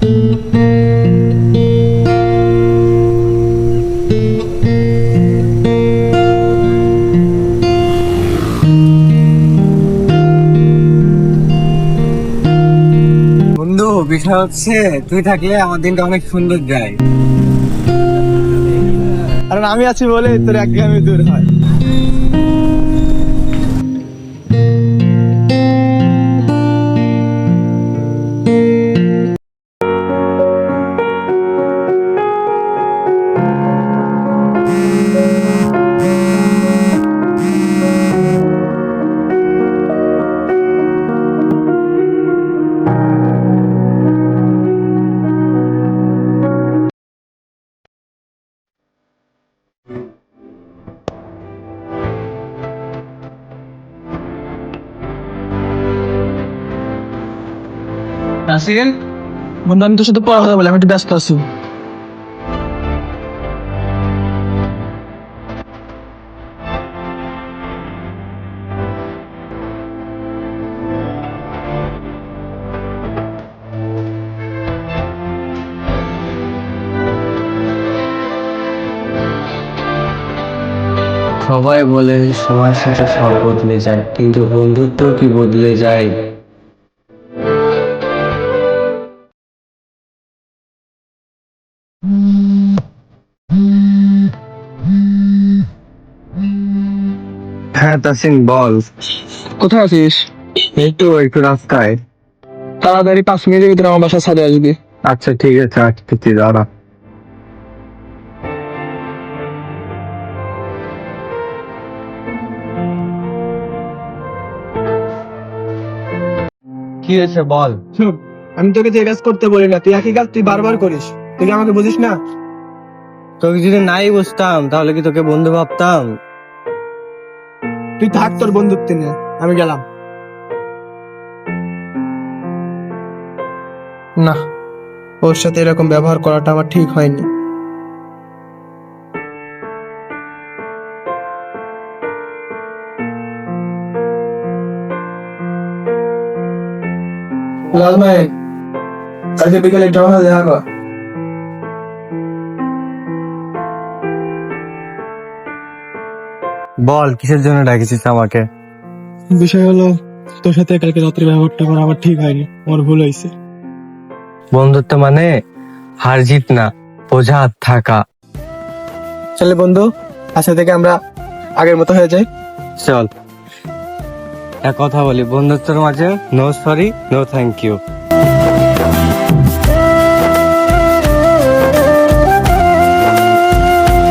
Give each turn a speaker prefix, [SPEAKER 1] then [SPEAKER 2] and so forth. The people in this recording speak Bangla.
[SPEAKER 1] বন্ধু, বিষয় হচ্ছে তুই থাকলে আমার দিনটা অনেক সুন্দর যায়।
[SPEAKER 2] কারণ আমি আছি বলে তোর একঘেয়েমি দূর হয়।
[SPEAKER 1] নাসির,
[SPEAKER 2] বন্ধু আমি তোর সাথে পরে কথা বলি, আমি একটু ব্যস্ত আছি।
[SPEAKER 1] সবাই বলে সময়ের সাথে সব বদলে যায়, কিন্তু বন্ধুত্ব কি বদলে যায়? হ্যাঁ তাসিন, বল।
[SPEAKER 2] কোথায় আছিস?
[SPEAKER 1] এই তো একটু রাস্তায়।
[SPEAKER 2] তাড়াতাড়ি 5 মিনিটের ভিতরে আমার বাসার ছাদে আসবি।
[SPEAKER 1] আচ্ছা ঠিক আছে, আসতেছি, দাঁড়া। কি হয়েছে বল।
[SPEAKER 2] চুপ, আমি তোকে যে কাজ করতে বলি না তুই একই কাজ তুই বারবার করিস। তুই কি আমাকে বুঝিস না?
[SPEAKER 1] তোকে যদি নাই বুঝতাম তাহলে কি তোকে বন্ধু ভাবতাম?
[SPEAKER 2] তুই থাক তোর বন্ধুত্ব নিয়ে, আমি গেলাম। না, ওর সাথে এরকম ব্যবহার করাটা আমার ঠিক হয়নি। লাল ভাই, কালকে বিকেলে একটু আমার সাথে দেখা কর।
[SPEAKER 1] বল, কিসের জন্য ডাকিছিস আমাকে?
[SPEAKER 2] বিষয় হলো, তোর সাথে কালকে রাত্রে ব্যবহারটা করা আমার ঠিক হয়নি, আমার ভুল হয়েছে।
[SPEAKER 1] বন্ধুত্ব মানে হার জিত না, বোঝা থাকা।
[SPEAKER 2] চলে বন্ধু, আজকে থেকে আমরা আগের মতো হয়ে যাই।
[SPEAKER 1] চল, এক কথা বলি, বন্ধুত্বের মাঝে no sorry no thank you.